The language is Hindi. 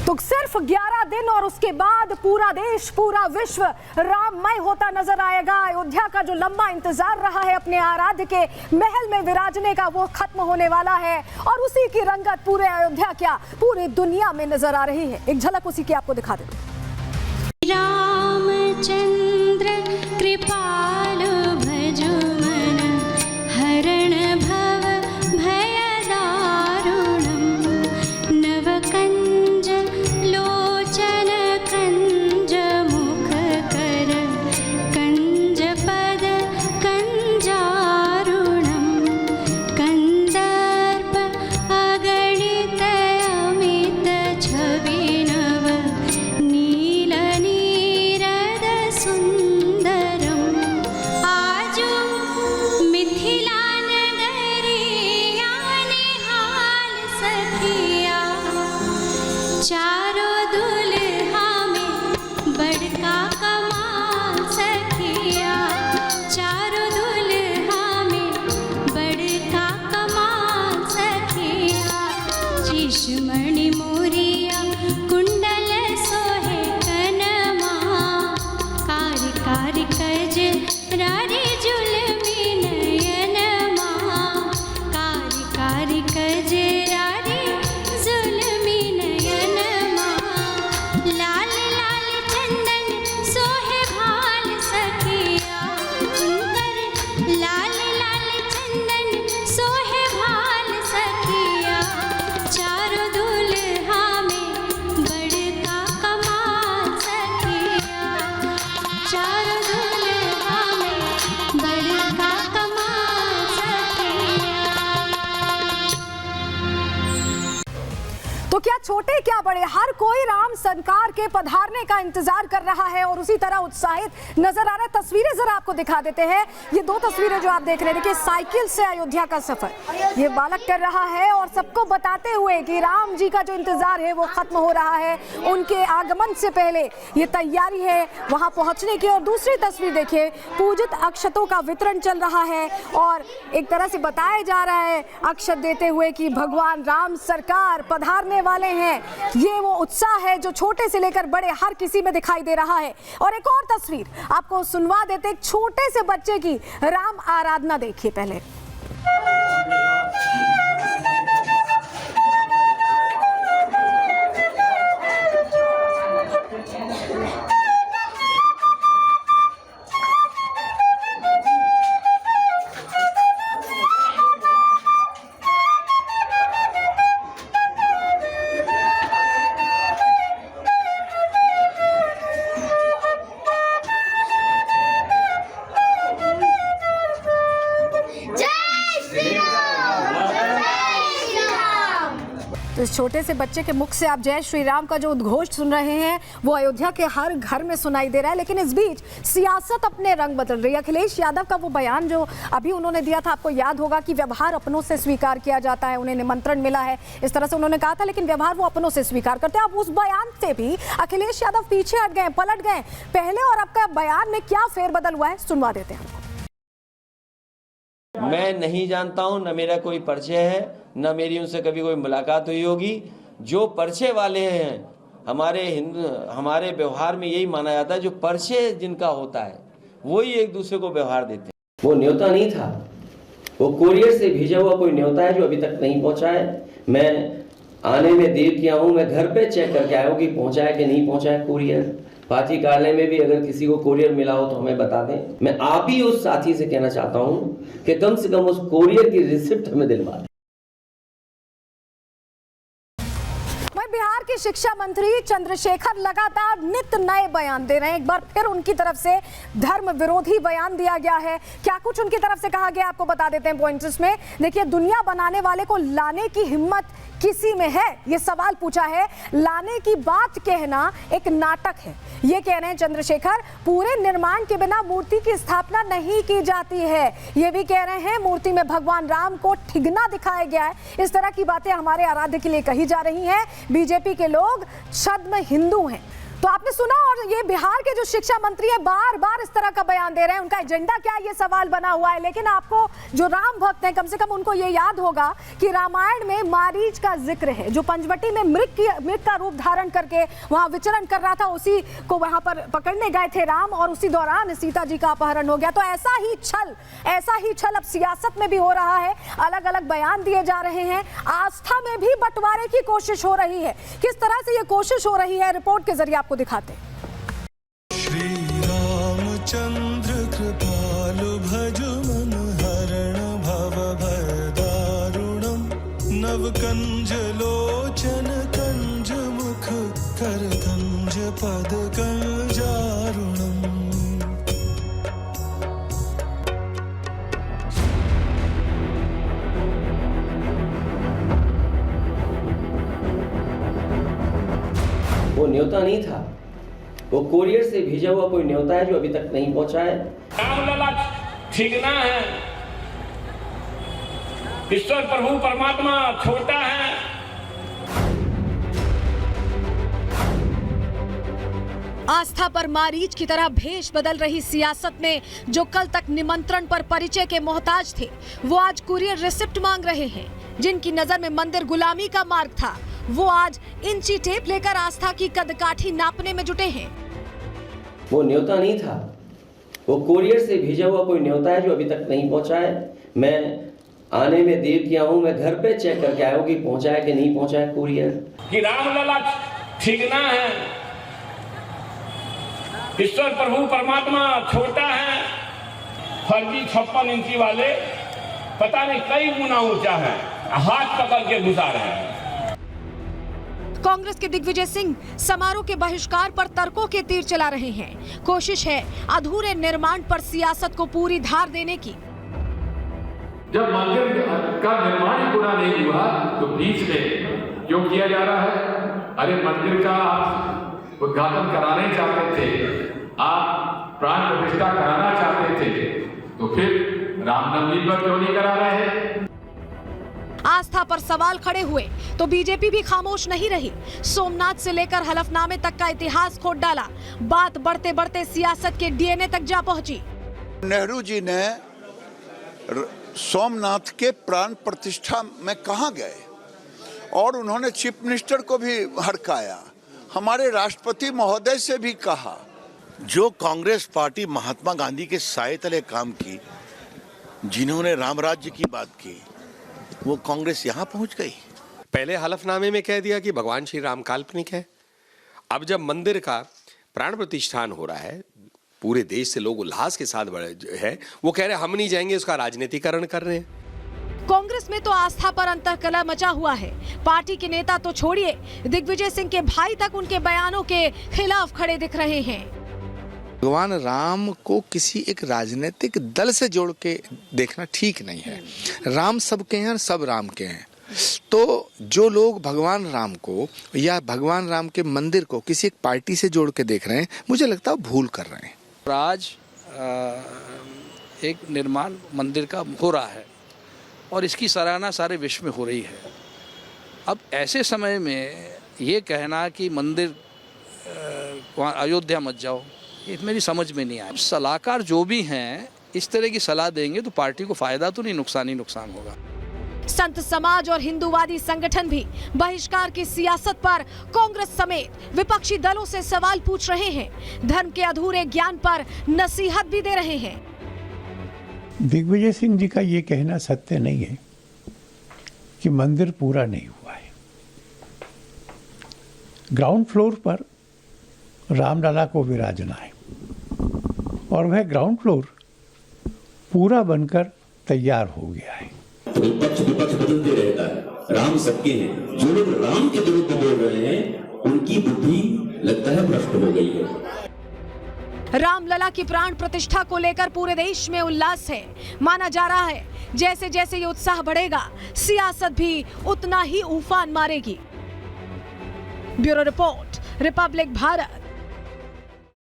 तो सिर्फ 11 दिन और उसके बाद पूरा देश, पूरा विश्व राममय होता नजर आएगा। अयोध्या का जो लंबा इंतजार रहा है अपने आराध्य के महल में विराजने का, वो खत्म होने वाला है और उसी की रंगत पूरे अयोध्या क्या पूरी दुनिया में नजर आ रही है। एक झलक उसी की आपको दिखा देते हैं। रामचंद्र कृपाल भजो मन हरण भव भय दारुणम नवकंज लोचन कंज मुख कर कंज पद कंजारुणम कंदर्प अगणित अमित छवि नव नील नीरद सुंदरम आजु मिथिला नगरिया निहाल सखिया चारों दुल्हा में बड़का कमाल सखिया चारों दुल्हा में बड़का कमाल सखिया शिशुमणि मोरिया कुंडल सोहे कनमा कारी कारी कज रारी जुलमी नयनमा कारी कारी कज रारी जुलमी नयनमा लाल लाल चंदन सोहे भाल सखिया सुंदर लाल लाल चंदन सोहे भाल सखिया चारों दुल्हा में बड़का कमाल सखिया चारों दुल्हा में बड़का कमाल सखिया। तो क्या छोटे क्या बड़े, हर कोई राम सरकार के पधारने का इंतजार कर रहा है और उसी तरह उत्साहित नजर आ रहा है। तस्वीरें जरा आपको दिखा देते हैं। ये दो तस्वीरें जो आप देख रहे हैं, देखिए साइकिल से अयोध्या का सफर ये बालक कर रहा है और सबको बताते हुए कि राम जी का जो इंतजार है वो खत्म हो रहा है। उनके आगमन से पहले ये तैयारी है वहां पहुंचने की। और दूसरी तस्वीर देखिए, पूजित अक्षतों का वितरण चल रहा है और एक तरह से बताया जा रहा है अक्षत देते हुए कि भगवान राम सरकार पधारने वाले हैं। ये वो उत्साह है जो छोटे से लेकर बड़े हर किसी में दिखाई दे रहा है। और एक और तस्वीर आपको सुनवा देते, एक छोटे से बच्चे की राम आराधना देखिए पहले। तो इस छोटे से बच्चे के मुख से आप जय श्री राम का जो उद्घोष सुन रहे हैं वो अयोध्या के हर घर में सुनाई दे रहा है। लेकिन इस बीच सियासत अपने रंग बदल रही है। अखिलेश यादव का वो बयान जो अभी उन्होंने दिया था, आपको याद होगा कि व्यवहार अपनों से स्वीकार किया जाता है, उन्हें निमंत्रण मिला है, इस तरह से उन्होंने कहा था, लेकिन व्यवहार वो अपनों से स्वीकार करते हैं। अब उस बयान से भी अखिलेश यादव पीछे हट गए, पलट गए। पहले और अब का बयान में क्या फेरबदल हुआ है, सुनवा देते हैं। मैं नहीं जानता हूं, न मेरा कोई परिचय है, न मेरी उनसे कभी कोई मुलाकात हुई होगी। जो परिचय वाले हैं, हमारे व्यवहार में यही माना जाता है, जो परिचय जिनका होता है वही एक दूसरे को व्यवहार देते हैं। वो न्योता नहीं था, वो कोरियर से भेजा हुआ कोई न्योता है जो अभी तक नहीं पहुंचा है। मैं आने में देर किया हूं, मैं घर पे चेक करके आया हूं कि पहुंचा है कि नहीं पहुंचा है कोरियर। पार्टी कार्यालय में भी अगर किसी को कोरियर मिला हो तो हमें बता दें। मैं आप ही उस साथी से कहना चाहता हूं कि कम से कम उस कोरियर की रिसिप्ट हमें दिलवा दें। बिहार के शिक्षा मंत्री चंद्रशेखर लगातार नित नए बयान दे रहे हैं। एक बार फिर उनकी तरफ से धर्म विरोधी बयान दिया गया है। क्या कुछ उनकी तरफ से कहा गया आपको बता देते हैं पॉइंट्स में। देखिए, दुनिया बनाने वाले को लाने की हिम्मत किसी में है, ये सवाल पूछा है। लाने की बात कहना एक नाटक है, ये कह रहे हैं चंद्रशेखर। पूरे निर्माण के बिना मूर्ति की स्थापना नहीं की जाती है, ये भी कह रहे हैं। मूर्ति में भगवान राम को ठिगना दिखाया गया है, इस तरह की बातें हमारे आराध्य के लिए कही जा रही हैं। बीजेपी के लोग छद्म हिंदू हैं। तो आपने सुना, और ये बिहार के जो शिक्षा मंत्री है बार बार इस तरह का बयान दे रहे हैं, उनका एजेंडा क्या है ये सवाल बना हुआ है। लेकिन आपको जो राम भक्त हैं, कम से कम उनको ये याद होगा कि रामायण में मारीच का जिक्र है, जो पंचवटी में मृग का रूप धारण करके वहां विचरण कर रहा था, उसी को वहां पर पकड़ने गए थे राम, और उसी दौरान सीता जी का अपहरण हो गया। तो ऐसा ही छल अब सियासत में भी हो रहा है। अलग अलग बयान दिए जा रहे हैं, आस्था में भी बंटवारे की कोशिश हो रही है। किस तरह से ये कोशिश हो रही है, रिपोर्ट के जरिए आपको दिखाते हैं। श्री रामचंद्र कृपालु भज मन हरण भव भय दारुणम नव कंज लोचन कंज मुख कर कंज पद कंजारुणम। वो न्योता नहीं था, वो कोरियर से भेजा हुआ कोई न्योता है जो अभी तक नहीं पहुंचा है। रामलला ठीकना है, ईश्वर प्रभु परमात्मा छोटा है। आस्था पर मारीच की तरह भेष बदल रही सियासत में जो कल तक निमंत्रण पर परिचय के मोहताज थे, वो आज कुरियर रिसिप्ट मांग रहे हैं। जिनकी नजर में मंदिर गुलामी का मार्ग था, वो आज इंची टेप लेकर आस्था की कदकाठी नापने में जुटे हैं। वो न्योता नहीं था, वो कोरियर से भेजा हुआ कोई न्योता है जो अभी तक नहीं पहुंचा है। मैं आने में देर किया हूं, मैं घर पे चेक करके आया हूं कि पहुंचा है कि नहीं पहुंचा है कुरियर। कि रामलला ठीकना है, ईश्वर प्रभु परमात्मा छोटा है। फर्जी 56 इंची वाले पता नहीं कई गुना ऊंचा है, हाथ पकड़ के घुसा रहे हैं। कांग्रेस के दिग्विजय सिंह समारोह के बहिष्कार पर तर्कों के तीर चला रहे हैं। कोशिश है अधूरे निर्माण पर सियासत को पूरी धार देने की। जब मंदिर का निर्माण ही पूरा नहीं हुआ तो बीच में क्यों किया जा रहा है? अरे मंदिर का आप उद्घाटन कराना ही चाहते थे, आप प्राण प्रतिष्ठा कराना चाहते थे, तो फिर रामनवमी पर क्यों नहीं करा रहे हैं? आस्था पर सवाल खड़े हुए तो बीजेपी भी खामोश नहीं रही। सोमनाथ से लेकर हलफनामे तक का इतिहास खोद डाला। बात बढ़ते बढ़ते सियासत के डीएनए तक जा पहुंची। नेहरू जी ने सोमनाथ के प्राण प्रतिष्ठा में कहां गए, और उन्होंने चीफ मिनिस्टर को भी हड़काया, हमारे राष्ट्रपति महोदय से भी कहा। जो कांग्रेस पार्टी महात्मा गांधी के साए तले काम की, जिन्होंने राम राज्य की बात की, वो कांग्रेस यहाँ पहुंच गई। पहले हलफनामे में कह दिया कि भगवान श्री राम काल्पनिक है। अब जब मंदिर का प्राण प्रतिष्ठान हो रहा है, पूरे देश से लोग उल्लास के साथ है, वो कह रहे हम नहीं जाएंगे, उसका राजनीतिकरण कर रहे हैं। कांग्रेस में तो आस्था पर अंतर्कलह मचा हुआ है। पार्टी के नेता तो छोड़िए, दिग्विजय सिंह के भाई तक उनके बयानों के खिलाफ खड़े दिख रहे हैं। भगवान राम को किसी एक राजनीतिक दल से जोड़ के देखना ठीक नहीं है। राम सबके हैं, सब राम के हैं। तो जो लोग भगवान राम को या भगवान राम के मंदिर को किसी एक पार्टी से जोड़ के देख रहे हैं, मुझे लगता है भूल कर रहे हैं। आज एक निर्माण मंदिर का हो रहा है और इसकी सराहना सारे विश्व में हो रही है। अब ऐसे समय में ये कहना कि मंदिर वहाँ अयोध्या मत जाओ, ये मेरी समझ में नहीं आया। सलाहकार जो भी हैं इस तरह की सलाह देंगे तो पार्टी को फायदा तो नहीं, नुकसान ही नुकसान होगा। संत समाज और हिंदूवादी संगठन भी बहिष्कार की सियासत पर कांग्रेस समेत विपक्षी दलों से सवाल पूछ रहे हैं। धर्म के अधूरे ज्ञान पर नसीहत भी दे रहे हैं। दिग्विजय सिंह जी का ये कहना सत्य नहीं है कि मंदिर पूरा नहीं हुआ है। ग्राउंड फ्लोर पर रामलला को विराजना है और वह ग्राउंड फ्लोर पूरा बनकर तैयार हो गया है। विपक्ष बदलते रहता है, राम सबके हैं। जो लोग राम के विरुद्ध बोल रहे हैं उनकी बुद्धि लगता है भ्रष्ट हो गई है। रामलला की प्राण प्रतिष्ठा को लेकर पूरे देश में उल्लास है। माना जा रहा है जैसे जैसे ये उत्साह बढ़ेगा, सियासत भी उतना ही उफान मारेगी। Bureau report, Republic Bharat.